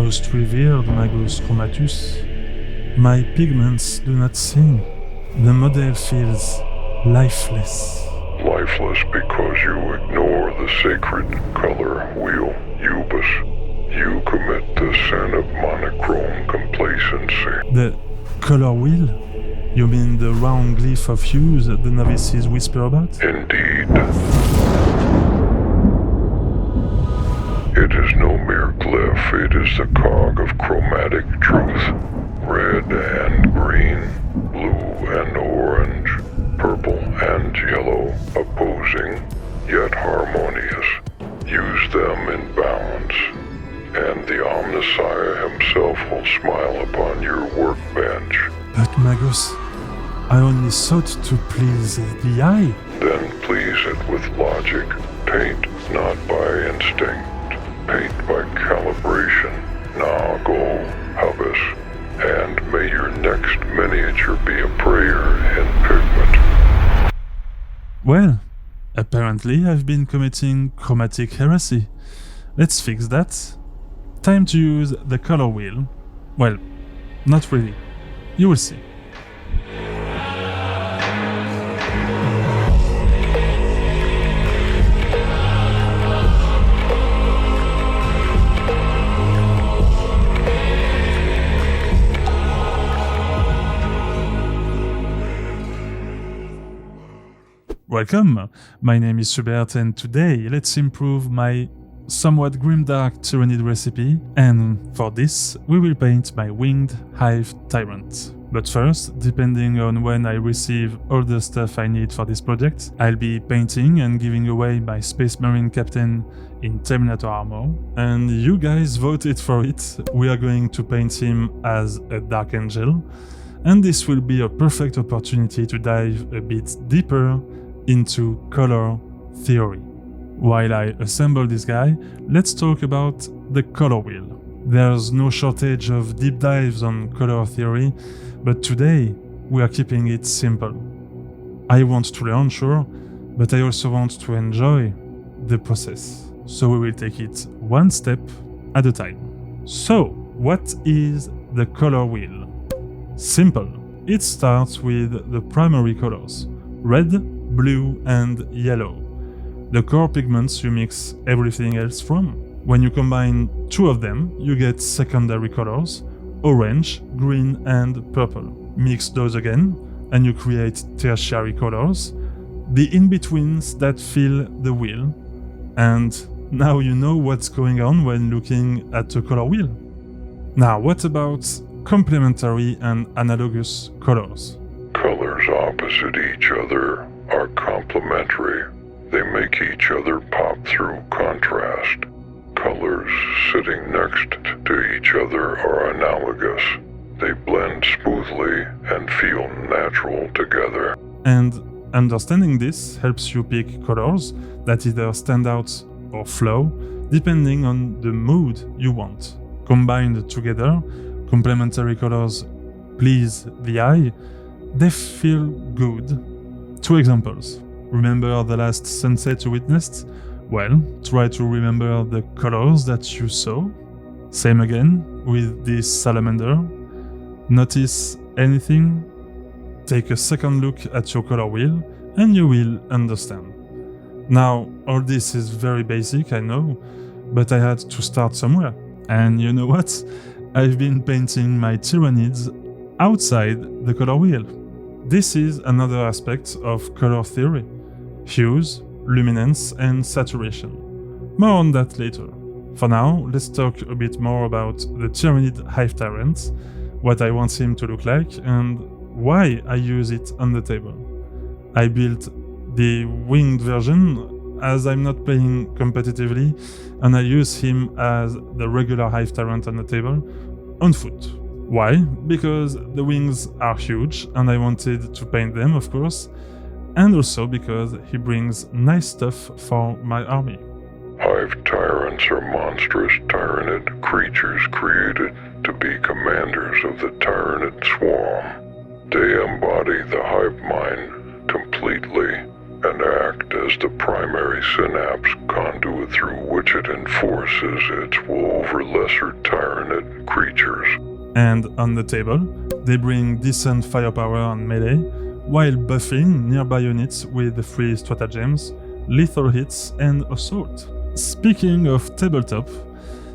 Most revered Magus Chromatus, my pigments do not sing. The model feels lifeless. Lifeless because you ignore the sacred color wheel, Ubus. You commit the sin of monochrome complacency. The color wheel? You mean the round glyph of hues the novices whisper about? Indeed. It is no mere glyph, it is the cog of chromatic truth. Red and green, blue and orange, purple and yellow, opposing, yet harmonious. Use them in balance, and the Omnissiah himself will smile upon your workbench. But Magus, I only sought to please the eye. Then please it with logic. Paint not by instinct. Paint by calibration. Now go, Hubus, and may your next miniature be a prayer in pigment. Well, apparently I've been committing chromatic heresy. Let's fix that. Time to use the color wheel. Well, not really. You will see. Welcome, my name is Hubert and today let's improve my somewhat grimdark Tyranid recipe, and for this we will paint my winged Hive Tyrant. But first, depending on when I receive all the stuff I need for this project, I'll be painting and giving away my Space Marine Captain in Terminator armor, and you guys voted for it. We are going to paint him as a Dark Angel, and this will be a perfect opportunity to dive a bit deeper into color theory. While I assemble this guy, let's talk about the color wheel. There's no shortage of deep dives on color theory, but today we are keeping it simple. I want to learn, sure, but I also want to enjoy the process. So we will take it one step at a time. So, what is the color wheel? Simple. It starts with the primary colors: red, blue and yellow. The core pigments you mix everything else from. When you combine two of them, you get secondary colors: orange, green and purple. Mix those again, and you create tertiary colors, the in-betweens that fill the wheel. And now you know what's going on when looking at a color wheel. Now, what about complementary and analogous colors? Colors opposite each other are complementary. They make each other pop through contrast. Colors sitting next to each other are analogous. They blend smoothly and feel natural together. And understanding this helps you pick colors that either stand out or flow, depending on the mood you want. Combined together, complementary colors please the eye. They feel good. 2 examples. Remember the last sunset you witnessed? Well, try to remember the colors that you saw. Same again with this salamander. Notice anything? Take a second look at your color wheel and you will understand. Now, all this is very basic, I know, but I had to start somewhere. And you know what? I've been painting my Tyranids outside the color wheel. This is another aspect of color theory: hues, luminance and saturation. More on that later. For now, let's talk a bit more about the Tyranid Hive Tyrant, what I want him to look like and why I use it on the table. I built the winged version as I'm not playing competitively, and I use him as the regular Hive Tyrant on the table, on foot. Why? Because the wings are huge and I wanted to paint them, of course, and also because he brings nice stuff for my army. Hive Tyrants are monstrous Tyranid creatures created to be commanders of the Tyranid swarm. They embody the hive mind completely, and act as the primary synapse conduit through which it enforces its will over lesser Tyranid creatures. And on the table, they bring decent firepower on melee, while buffing nearby units with 3 stratagems, lethal hits, and assault. Speaking of tabletop,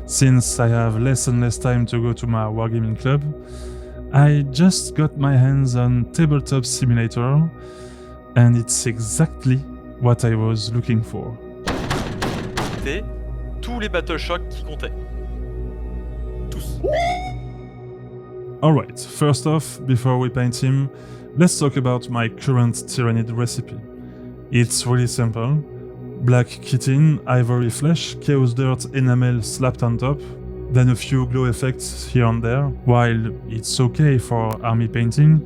since I have less and less time to go to my wargaming club, I just got my hands on Tabletop Simulator, and it's exactly what I was looking for. C'était tous les battle shocks qui comptaient. Tous. Alright, first off, before we paint him, let's talk about my current Tyranid recipe. It's really simple. Black chitin, ivory flesh, chaos dirt enamel slapped on top, then a few glow effects here and there. While it's okay for army painting,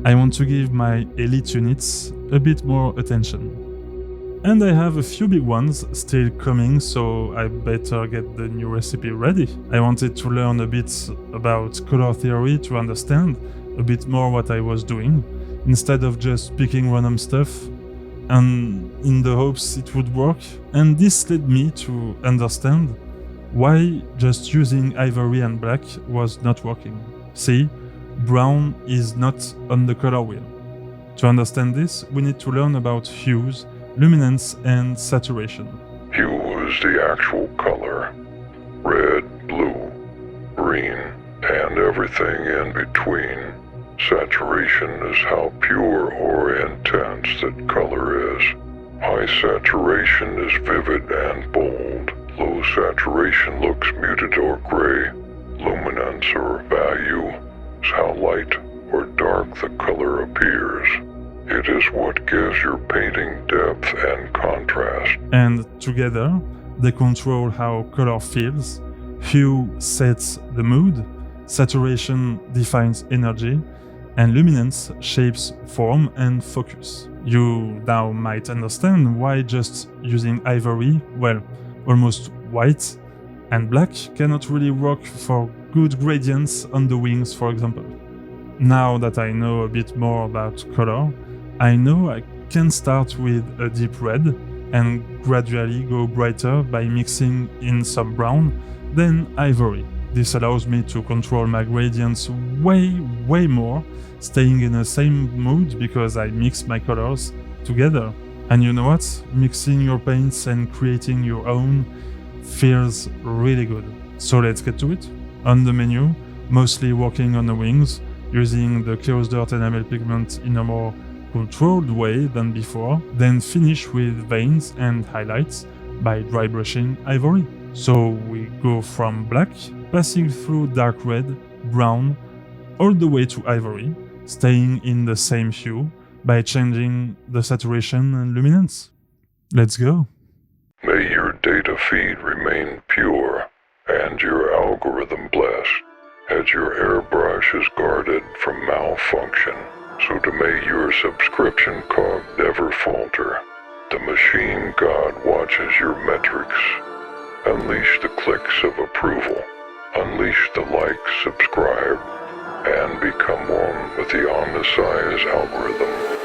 I want to give my elite units a bit more attention. And I have a few big ones still coming, so I better get the new recipe ready. I wanted to learn a bit about color theory to understand a bit more what I was doing, instead of just picking random stuff, and in the hopes it would work. And this led me to understand why just using ivory and black was not working. See, brown is not on the color wheel. To understand this, we need to learn about hues, luminance, and saturation. Hue is the actual color. Red, blue, green, and everything in between. Saturation is how pure or intense that color is. High saturation is vivid and bold. Low saturation looks muted or gray. Luminance or value is how light or dark the color appears. It is what gives your painting depth and contrast. And together, they control how color feels. Hue sets the mood, saturation defines energy, and luminance shapes form and focus. You now might understand why just using ivory, well, almost white, and black cannot really work for good gradients on the wings, for example. Now that I know a bit more about color, I know I can start with a deep red and gradually go brighter by mixing in some brown, then ivory. This allows me to control my gradients way more, staying in the same mood because I mix my colors together. And you know what? Mixing your paints and creating your own feels really good. So let's get to it. On the menu, mostly working on the wings, using the Chaos Dirt enamel pigment in a more controlled way than before, then finish with veins and highlights by dry brushing ivory. So we go from black, passing through dark red, brown, all the way to ivory, staying in the same hue by changing the saturation and luminance. Let's go. May your data feed remain pure and your algorithm blessed, as your airbrush is guarded from malfunction. So to may your subscription cog never falter. The machine god watches your metrics. Unleash the clicks of approval. Unleash the like, subscribe, and become one with the Omniscience algorithm.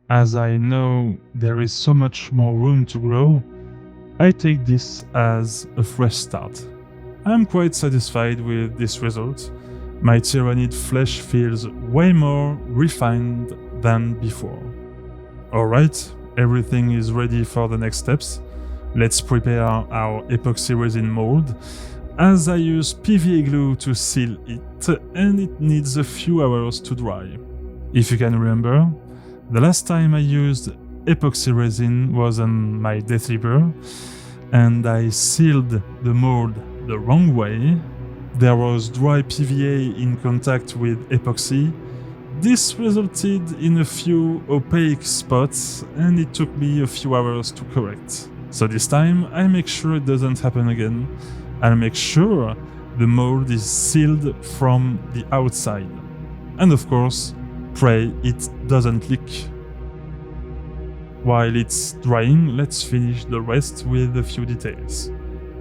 As I know there is so much more room to grow, I take this as a fresh start. I am quite satisfied with this result. My Tyranid flesh feels way more refined than before. Alright, everything is ready for the next steps. Let's prepare our epoxy resin mold, as I use PVA glue to seal it and it needs a few hours to dry. If you can remember, the last time I used epoxy resin was on my Death Leaper and I sealed the mold the wrong way. There was dry PVA in contact with epoxy. This resulted in a few opaque spots and it took me a few hours to correct. So this time I make sure it doesn't happen again. I'll make sure the mold is sealed from the outside. And of course, pray it doesn't leak. While it's drying, let's finish the rest with a few details.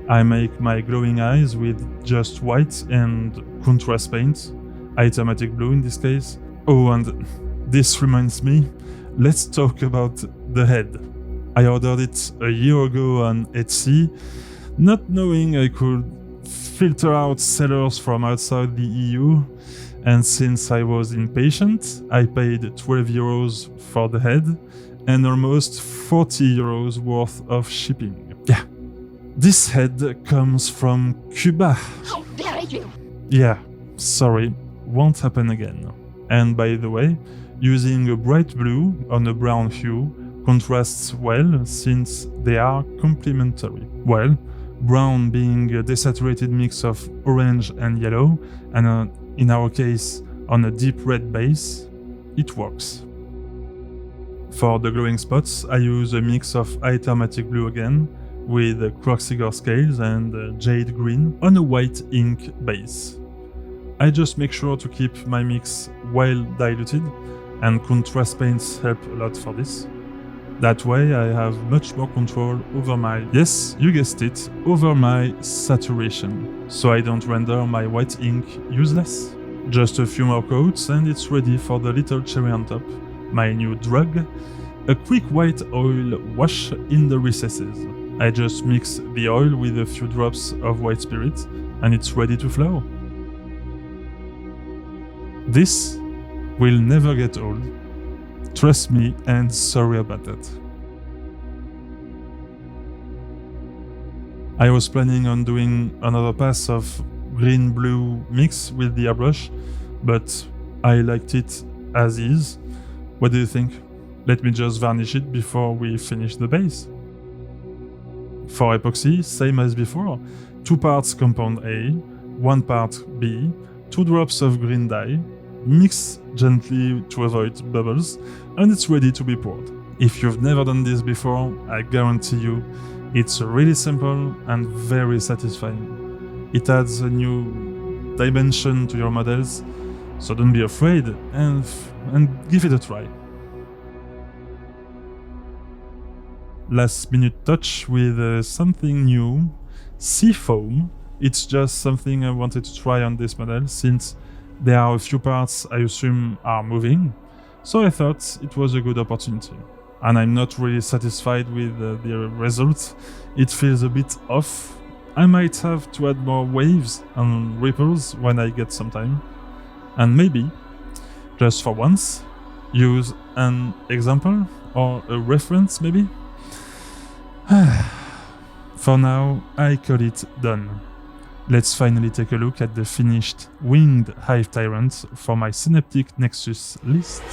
I make my glowing eyes with just white and contrast paint, automatic blue in this case. Oh, and this reminds me, let's talk about the head. I ordered it a year ago on Etsy, not knowing I could filter out sellers from outside the EU, and since I was impatient, I paid 12 euros for the head and almost 40 euros worth of shipping. Yeah. This head comes from Cuba. How dare you! Yeah, sorry, won't happen again. And by the way, using a bright blue on a brown hue contrasts well since they are complementary. Well, brown being a desaturated mix of orange and yellow, and in our case on a deep red base, it works. For the glowing spots, I use a mix of automatic blue again, with Croxigor scales and jade green on a white ink base. I just make sure to keep my mix well diluted, and contrast paints help a lot for this. That way I have much more control over my, yes, you guessed it, over my saturation, so I don't render my white ink useless. Just a few more coats and it's ready for the little cherry on top, my new drug, a quick white oil wash in the recesses. I just mix the oil with a few drops of white spirit and it's ready to flow. This will never get old. Trust me, and sorry about that. I was planning on doing another pass of green-blue mix with the airbrush, but I liked it as is. What do you think? Let me just varnish it before we finish the base. For epoxy, same as before, 2 parts compound A, 1 part B, 2 drops of green dye, mix gently to avoid bubbles, and it's ready to be poured. If you've never done this before, I guarantee you, it's really simple and very satisfying. It adds a new dimension to your models, so don't be afraid and give it a try. Last minute touch with something new, sea foam. It's just something I wanted to try on this model since there are a few parts I assume are moving, so I thought it was a good opportunity. And I'm not really satisfied with the result. It feels a bit off. I might have to add more waves and ripples when I get some time. And maybe, just for once, use an example or a reference maybe? For now, I call it done. Let's finally take a look at the finished winged Hive Tyrant for my Synaptic Nexus list.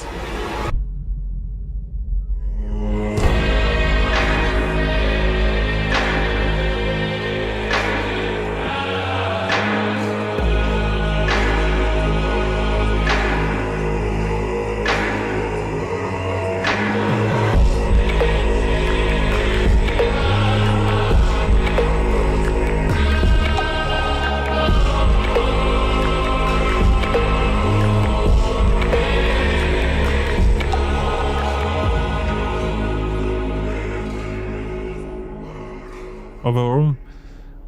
Overall,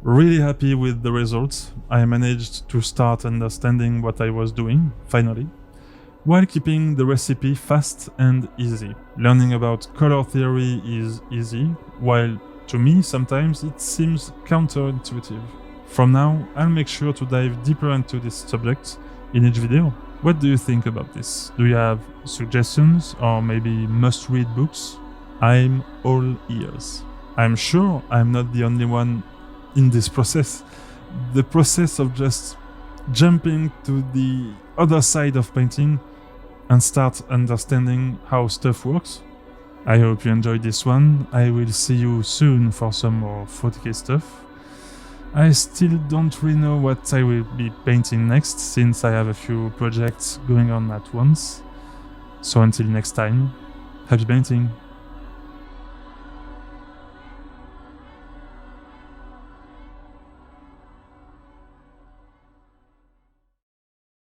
really happy with the results. I managed to start understanding what I was doing, finally. while keeping the recipe fast and easy. Learning about color theory is easy, while to me sometimes it seems counterintuitive. From now, I'll make sure to dive deeper into this subject in each video. What do you think about this? Do you have suggestions or maybe must-read books? I'm all ears. I'm sure I'm not the only one in this process. The process of just jumping to the other side of painting and start understanding how stuff works. I hope you enjoyed this one. I will see you soon for some more 40k stuff. I still don't really know what I will be painting next, since I have a few projects going on at once. So until next time, happy painting!